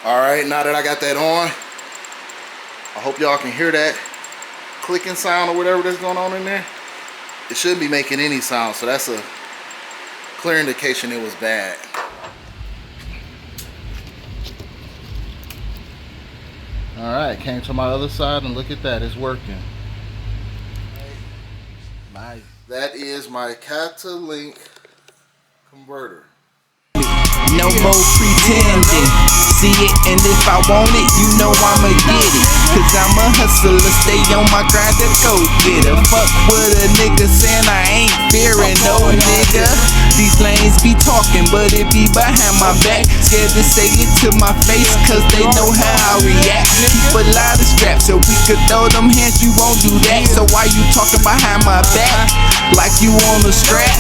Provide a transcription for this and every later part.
Alright, now that I got that on, I hope y'all can hear that clicking sound or whatever that's going on in there. It shouldn't be making any sound, so that's a clear indication it was bad. Alright, came to my other side and look at that, it's working. That is my Catalink converter. No more pretending. See it, and if I want it, you know I'ma get it. Cause I'm a hustler, stay on my grind to go get it. Fuck with a nigga saying I ain't fearing no nigga. These lanes be talking, but it be behind my back. Scared to say it to my face, cause they know how I react. Keep a lot of straps, so we could throw them hands, you won't do that. So why you talking behind my back, like you on a strap?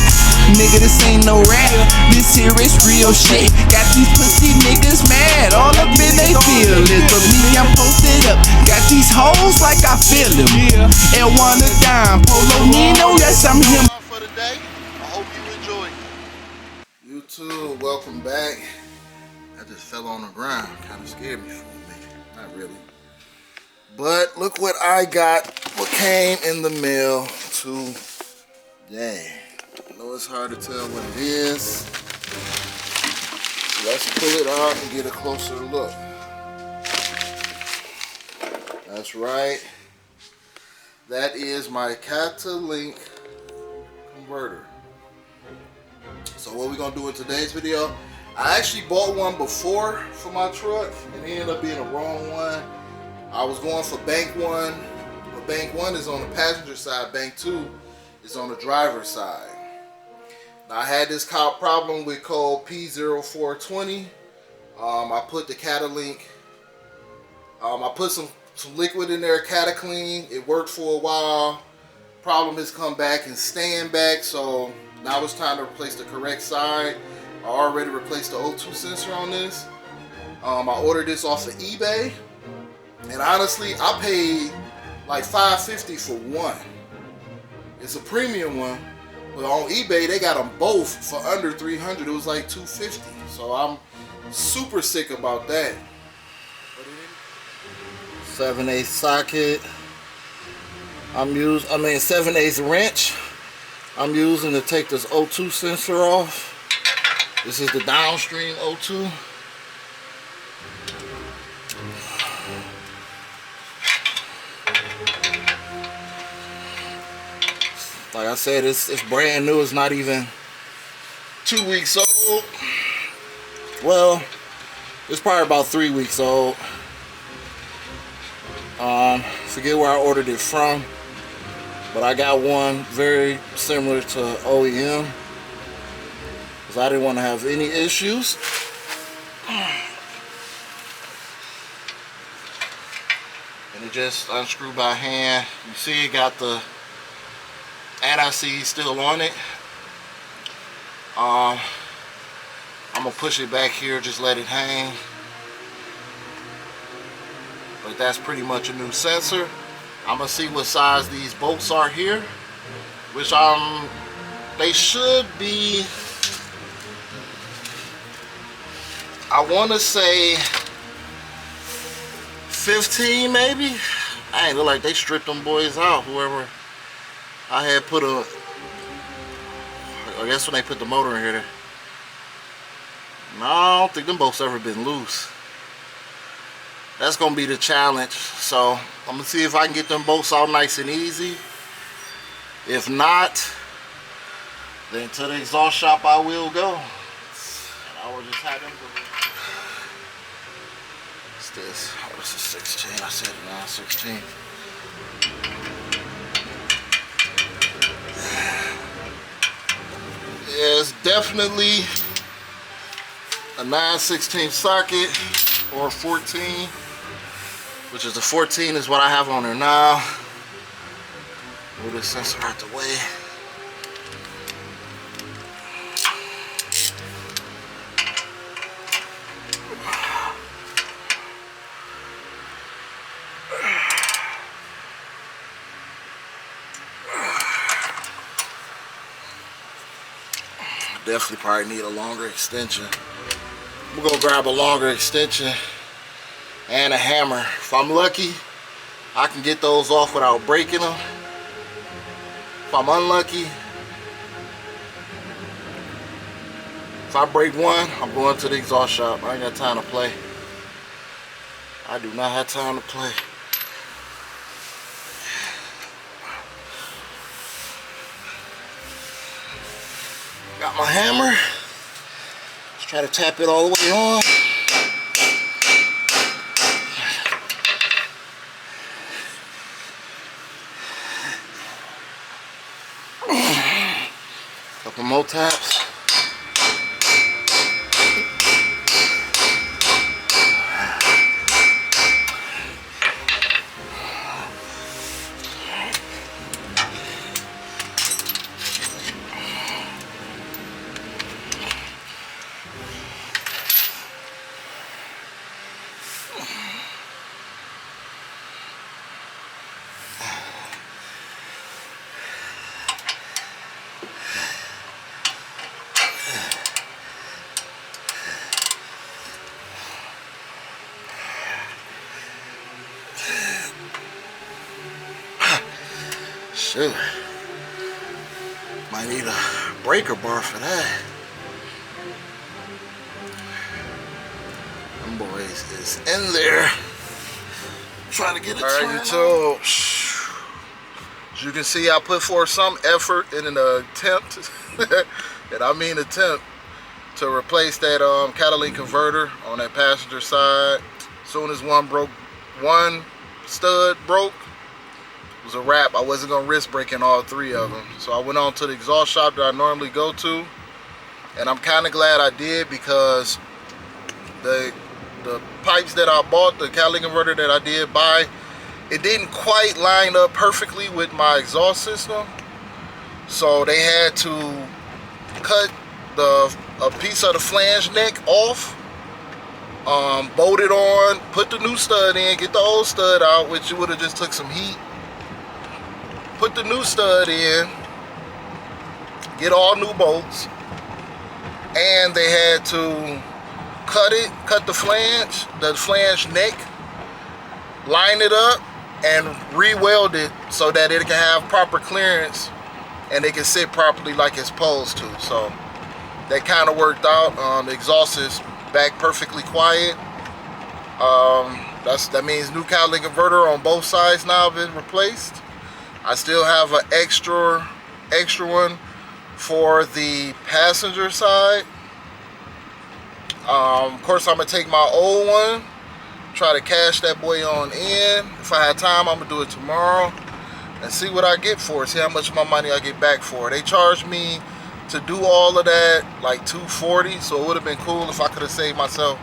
Nigga, this ain't no rap, this here is real shit. Got these pussy niggas mad, all up in they feelings. But me, I'm posted up, got these hoes like I feel them. And wanna dime, Polo Nino, yes I'm him. For the day, I hope you enjoyed. YouTube, welcome back. I just fell on the ground, kind of scared me for a minute, not really. But look what I got, what came in the mail today. I know it's hard to tell what it is. So let's pull it out and get a closer look. That's right. That is my Catalink converter. So what we're gonna do in today's video, I actually bought one before for my truck and it ended up being a wrong one. I was going for bank one, but bank one is on the passenger side, bank two is on the driver's side. Now, I had this problem with code PO420. I put the Catalink, I put some liquid in there, Cataclean. It worked for a while. Problem has come back and staying back, so now it's time to replace the correct side. I already replaced the O2 sensor on this. I ordered this off of eBay, and honestly, I paid like $550 for one. It's a premium one. But on eBay, they got them both for under $300. It was like $250. So I'm super sick about that. 7/8 socket. 7/8 wrench. I'm using to take this O2 sensor off. This is the downstream O2. Like I said, it's brand new. It's not even 2 weeks old. Well, it's probably about 3 weeks old. Forget where I ordered it from, but I got one very similar to OEM because I didn't want to have any issues. And it just unscrewed by hand. You see, it got the anti-seize still on it. I'm gonna push it back here, just let it hang. But that's pretty much a new sensor. I'm gonna see what size these bolts are here, which they should be, I want to say 15 maybe. I ain't look like they stripped them boys out. Whoever I had put I guess when they put the motor in here. No, I don't think them bolts ever been loose. That's gonna be the challenge. So I'm gonna see if I can get them bolts out nice and easy. If not, then to the exhaust shop I will go. And I will just have them go. What's this? Oh, this is 16. I said it now, 16. Yeah, it's definitely a 9/16 socket or 14, which is the 14 is what I have on there now. Move this sensor out the way. Definitely probably need a longer extension. We're gonna grab a longer extension and a hammer. If I'm lucky, I can get those off without breaking them. If I'm unlucky, if I break one, I'm going to the exhaust shop. I ain't got time to play. I do not have time to play. Got my hammer. Let's try to tap it all the way on. Couple more taps. Shoot. Might need a breaker bar for that. Them boys is in there. Trying to get it. Alright, YouTube. As you can see, I put forth some effort in an attempt, and I mean attempt, to replace that catalytic converter on that passenger side. As soon as one stud broke, it was a wrap. I wasn't gonna risk breaking all three of them, so I went on to the exhaust shop that I normally go to, and I'm kind of glad I did, because the pipes that I bought, the catalytic converter that I did buy, it didn't quite line up perfectly with my exhaust system, so they had to cut a piece of the flange neck off, bolt it on, put the new stud in, get the old stud out, which would have just took some heat. Put the new stud in, get all new bolts, and they had to cut the flange neck, line it up, and re-weld it so that it can have proper clearance and it can sit properly like it's supposed to. So that kind of worked out. The exhaust is back perfectly quiet. That means new catalytic converter on both sides now have been replaced. I still have an extra one for the passenger side. Of course, I'm gonna take my old one, try to cash that boy on in. If I have time, I'm gonna do it tomorrow and see what I get for it, see how much of my money I get back for it. They charged me to do all of that like $240, so it would have been cool if I could have saved myself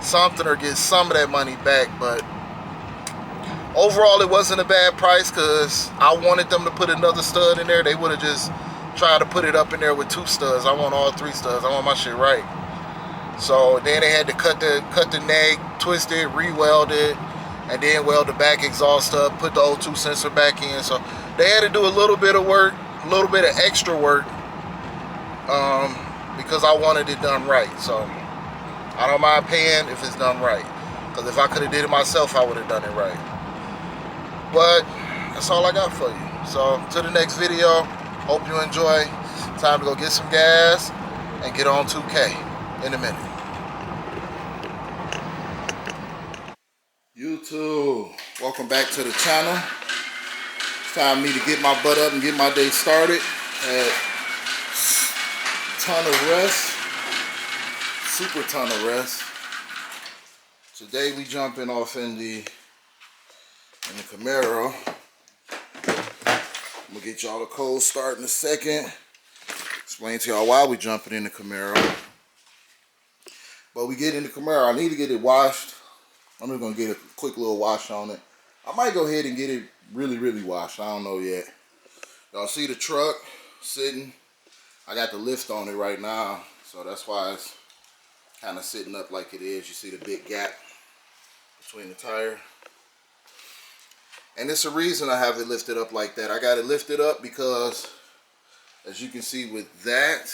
something or get some of that money back. But overall, it wasn't a bad price, because I wanted them to put another stud in there. They would have just tried to put it up in there with 2 studs. I want all 3 studs. I want my shit right. So then they had to cut the neck, twist it, re-weld it, and then weld the back exhaust up, put the O2 sensor back in. So they had to do a little bit of work, a little bit of extra work, because I wanted it done right. So I don't mind paying if it's done right, because if I could have did it myself, I would have done it right. But that's all I got for you. So to the next video. Hope you enjoy. Time to go get some gas and get on 2K in a minute. YouTube, welcome back to the channel. It's time for me to get my butt up and get my day started. Had a ton of rest, super ton of rest. Today we jumping off in the Camaro. I'm gonna get y'all the cold start in a second. Explain to y'all why we jumping in the Camaro. But we get in the Camaro. I need to get it washed. I'm just gonna get a quick little wash on it. I might go ahead and get it really washed. I don't know yet. Y'all see the truck sitting? I got the lift on it right now, so that's why it's kind of sitting up like it is. You see the big gap between the tire. And it's a reason I have it lifted up like that. I got it lifted up because, as you can see with that,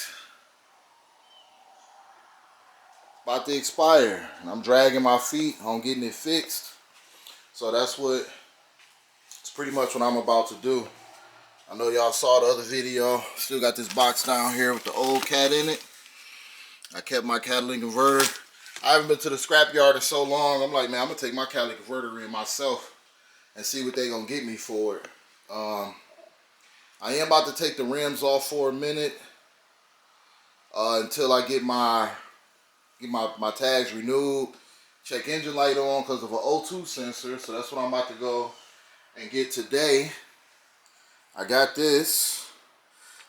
about to expire, and I'm dragging my feet on getting it fixed. So it's pretty much what I'm about to do. I know y'all saw the other video. Still got this box down here with the old cat in it. I kept my catalytic converter. I haven't been to the scrapyard in so long. I'm like, man, I'm gonna take my catalytic converter in myself and see what they gonna get me for it. I am about to take the rims off for a minute until I get my tags renewed. Check engine light on because of an O2 sensor. So that's what I'm about to go and get today. I got this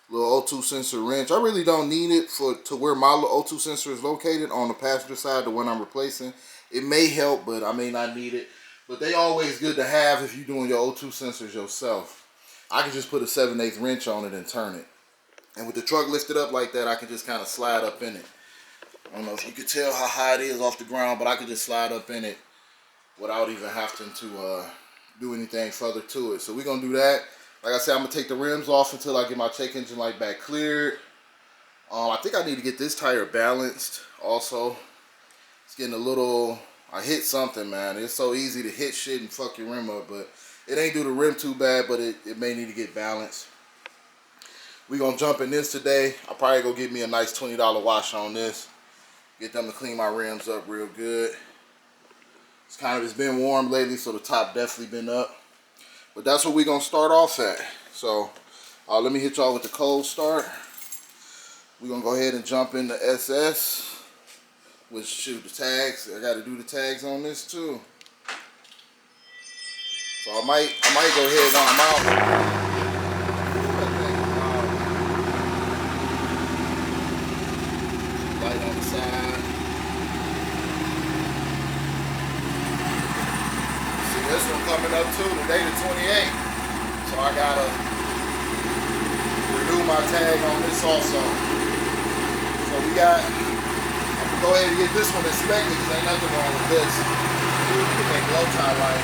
little O2 sensor wrench. I really don't need it to where my O2 sensor is located on the passenger side, the one I'm replacing. It may help, but I may not need it. But they always good to have if you're doing your O2 sensors yourself. I can just put a 7/8 wrench on it and turn it. And with the truck lifted up like that, I can just kind of slide up in it. I don't know if you could tell how high it is off the ground, but I can just slide up in it without even having to do anything further to it. So we're going to do that. Like I said, I'm going to take the rims off until I get my check engine light back cleared. I think I need to get this tire balanced also. It's getting a little... I hit something, man. It's so easy to hit shit and fuck your rim up, but it ain't do the rim too bad, but it may need to get balanced. We're going to jump in this today. I'll probably go get me a nice $20 wash on this. Get them to clean my rims up real good. It's been warm lately, so the top definitely been up. But that's what we're going to start off at. So let me hit y'all with the cold start. We're going to go ahead and jump into SS. Which, shoot, the tags. I got to do the tags on this too. So I might go ahead while I'm out. Light on the side. See, this one coming up too, today the 28th. So I gotta renew my tag on this also. So I'm gonna go ahead and get this one inspected because ain't nothing wrong with this. You can make low tie light.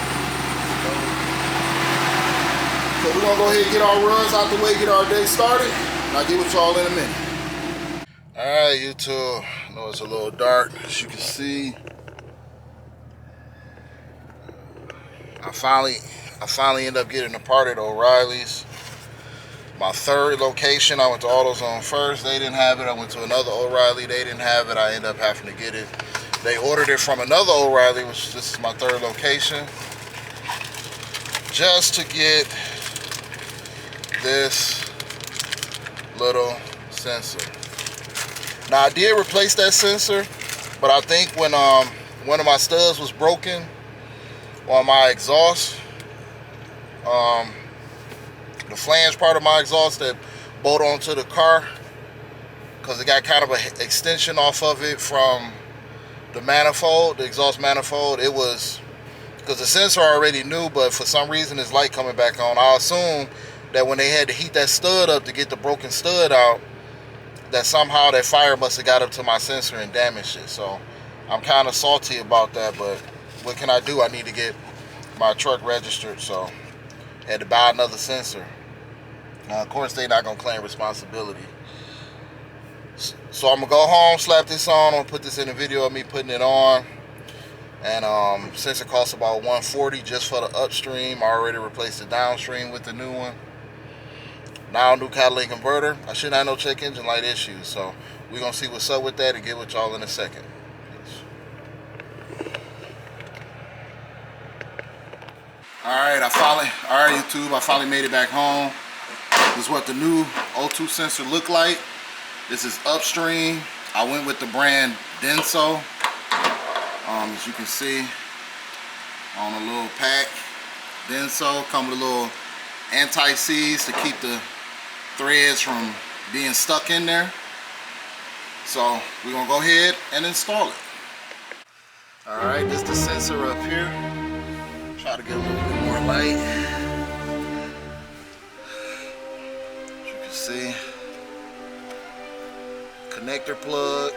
So we're gonna go ahead and get our runs out the way, get our day started, and I'll get with y'all in a minute. Alright, YouTube. I know it's a little dark, as you can see. I finally ended up getting a part at O'Reilly's. My third location, I went to AutoZone first. They didn't have it. I went to another O'Reilly. They didn't have it. I ended up having to get it. They ordered it from another O'Reilly, which this is my third location, just to get this little sensor. Now I did replace that sensor, but I think when one of my studs was broken on my exhaust, the flange part of my exhaust that bolt onto the car, because it got kind of an extension off of it from the manifold, the exhaust manifold. It was, because the sensor I already knew, but for some reason it's light coming back on. I assume that when they had to heat that stud up to get the broken stud out, that somehow that fire must have got up to my sensor and damaged it. So I'm kind of salty about that, but what can I do? I need to get my truck registered, so I had to buy another sensor. Now, of course, they're not going to claim responsibility. So I'm going to go home, slap this on. I'm going to put this in a video of me putting it on. And sensor costs about $140 just for the upstream. I already replaced the downstream with the new one. Now, new catalytic converter. I shouldn't have no check engine light issues. So we're going to see what's up with that and get with y'all in a second. Alright, YouTube, I finally made it back home. This is what the new O2 sensor looked like. This is upstream. I went with the brand Denso. As you can see on a little pack. Denso come with a little anti-seize to keep the threads from being stuck in there. So we're gonna go ahead and install it. Alright, this is the sensor up here. Try to get a little bit more light. As you can see, connector plug.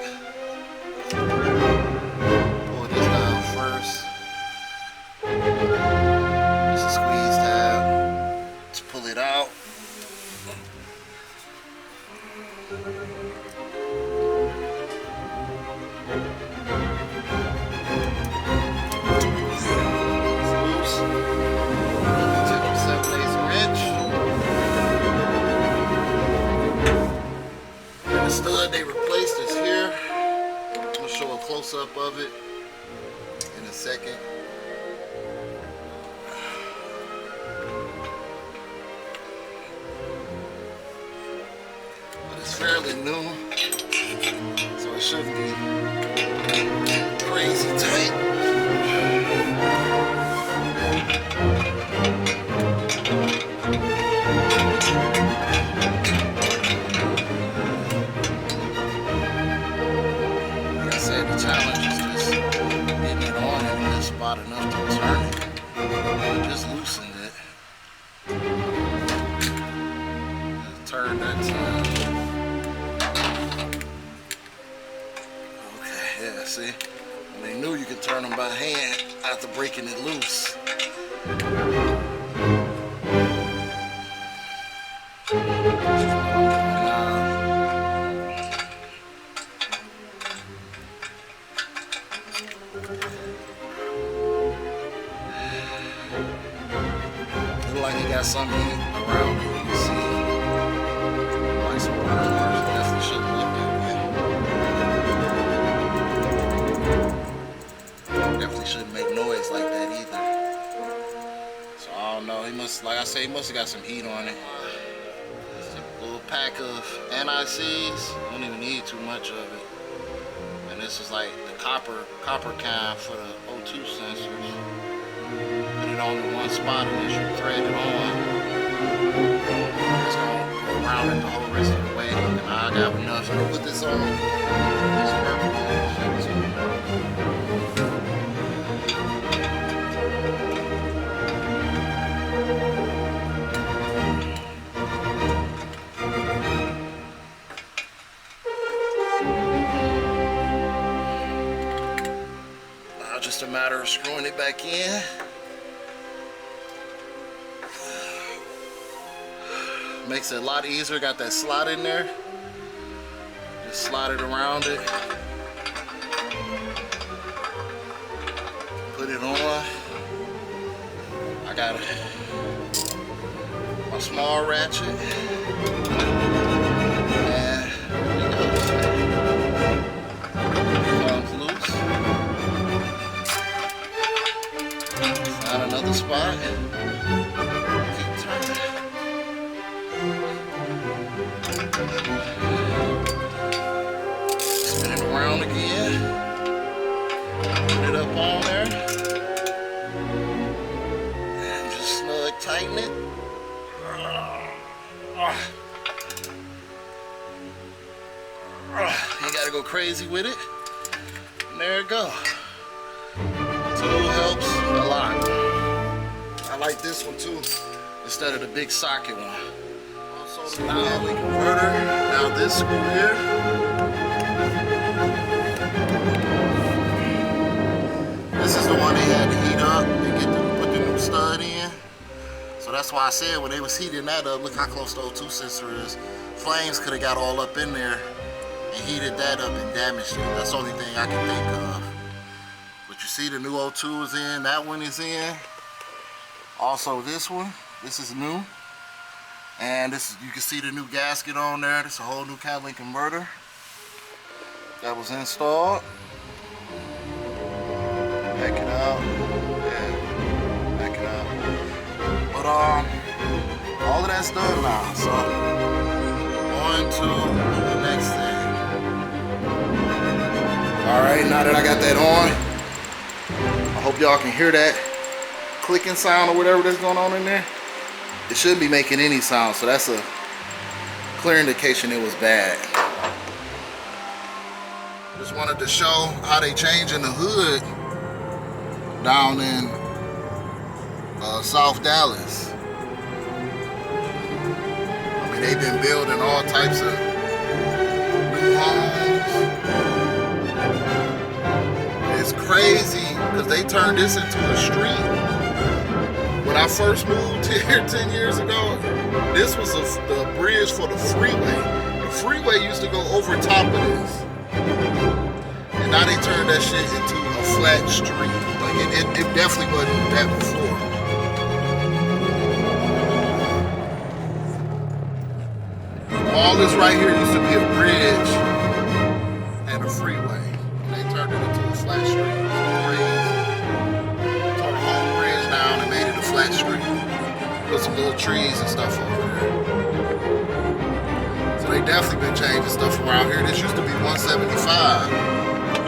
Pull this down first. This is a squeeze tab. Let's pull it out. close-up of it in a second. But it's fairly new, so it shouldn't be crazy tight. Like I said, the challenge is just getting it on in a good spot enough to turn it. I just loosened it. Just turn that time. Okay, yeah, see? When they knew you could turn them by hand after breaking it loose. Look like he got some heat around it. You see, like some burn marks. Definitely shouldn't look that way. Definitely shouldn't make noise like that either. So I don't know. He must, like I say, he must have got some heat on it. Just a little pack of NICs. Don't even need too much of it. And this is like the copper kind for the O2 sensors. Put it on in one spot and as you thread it on, it's going to go around it the whole rest of the way. And I got enough to put this on. Now just a matter of screwing it back in. Makes it a lot easier. Got that slot in there. Just slide it around it. Put it on. I got my small ratchet. And it goes. It comes loose. Find another spot. Keep turning. Spin it around again. Put it up on there. And just snug tighten it. You gotta go crazy with it. And there it go. Tool helps a lot. I like this one too, instead of the big socket one. Now the converter, now this screw here. This is the one they had to heat up and put the new stud in. So that's why I said when they was heating that up, look how close the O2 sensor is. Flames could have got all up in there and heated that up and damaged it. That's the only thing I can think of. But you see the new O2 is in, that one is in. Also this one, this is new. And this, you can see the new gasket on there. This is a whole new catalytic converter that was installed. Back it out. Yeah, back it out. But all of that's done now. So on to the next thing. All right, now that I got that on, I hope y'all can hear that clicking sound or whatever that's going on in there. It shouldn't be making any sound, so that's a clear indication it was bad. Just wanted to show how they changing the hood down in South Dallas. I mean, they've been building all types of new homes. It's crazy because they turned this into a street. When I first moved here 10 years ago, this was the bridge for the freeway. The freeway used to go over top of this. And now they turned that shit into a flat street. Like it definitely wasn't that before. All this right here used to be a bridge and a freeway. And they turned it into put some little trees and stuff over there. So they definitely been changing stuff around here. This used to be 175.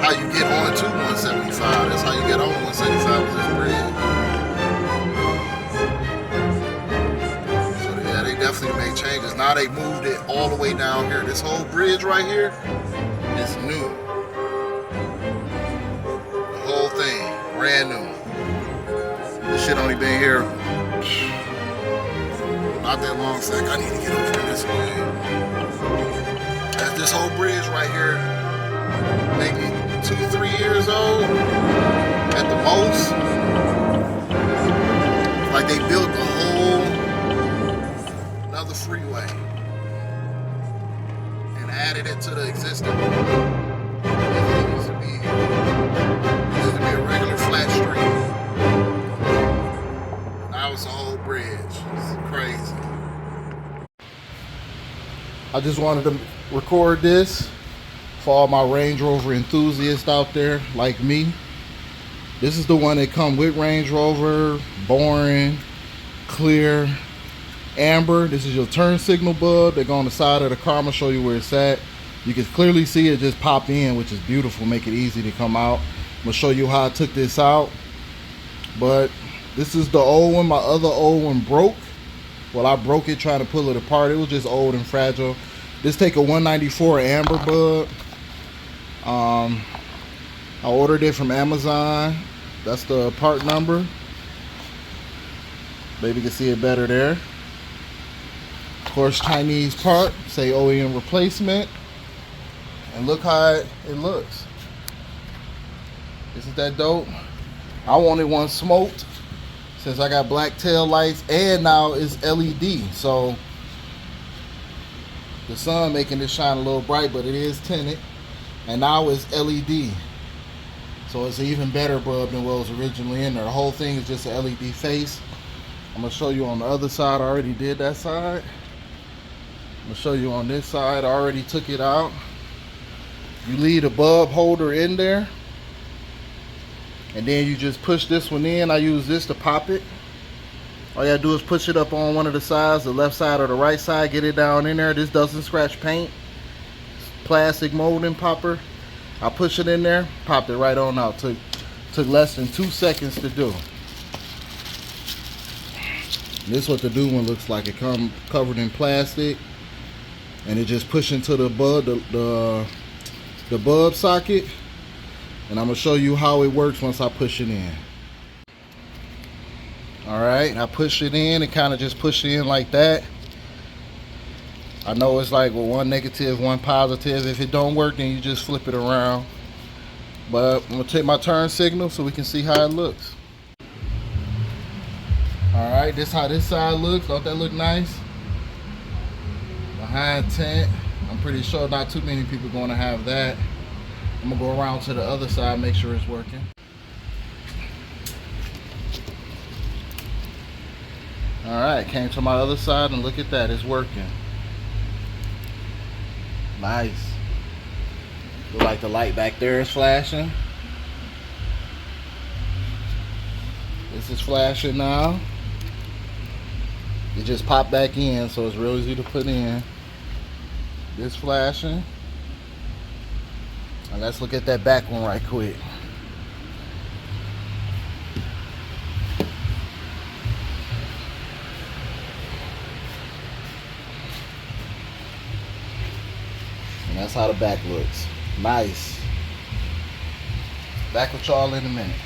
How you get on to 175? That's how you get on 175 with this bridge. So yeah, they definitely made changes. Now they moved it all the way down here. This whole bridge right here is new. The whole thing, brand new. This shit only been here not that long. It's like I need to get over this way. As this whole bridge right here, maybe 2-3 years old at the most. Like they built a whole another freeway and added it to the existing one. It used to be a regular flat street. Now it's a whole bridge. It's crazy. I just wanted to record this for all my Range Rover enthusiasts out there like me. This is the one that come with Range Rover, boring, clear, amber. This is your turn signal bulb. They go on the side of the car. I'm gonna show you where it's at. You can clearly see it just pop in, which is beautiful, make it easy to come out. I'm gonna show you how I took this out. But this is the old one. My other old one broke. Well, I broke it trying to pull it apart. It was just old and fragile. This take a 194 amber bulb. I ordered it from Amazon. That's the part number. Maybe you can see it better there. Of course, Chinese part, say OEM replacement. And look how it looks. Isn't that dope? I wanted one smoked since I got black tail lights, and now it's LED. So the sun making this shine a little bright, but it is tinted. And now it's LED. So it's an even better bulb than what was originally in there. The whole thing is just an LED face. I'm gonna show you on the other side. I already did that side. I'm gonna show you on this side. I already took it out. You leave the bulb holder in there, and then you just push this one in. I use this to pop it. All you gotta do is push it up on one of the sides, the left side or the right side, get it down in there. This doesn't scratch paint. Plastic molding popper. I push it in there, popped it right on out. Took less than 2 seconds to do. This is what the new one looks like. It comes covered in plastic, and it just push into the bulb, the bulb socket. And I'm gonna show you how it works once I push it in. All right, I push it in and kind of just push it in like that. I know it's like, well, one negative, one positive. If it don't work, then you just flip it around. But I'm gonna take my turn signal so we can see how it looks. All right, this is how this side looks. Don't that look nice? Behind tent. I'm pretty sure not too many people gonna have that. I'm gonna go around to the other side, make sure it's working. All right, came to my other side and look at that, it's working. Nice. Look like the light back there is flashing. This is flashing now. It just popped back in, so it's real easy to put in. This flashing. And let's look at that back one right quick. And that's how the back looks. Nice. Back with y'all in a minute.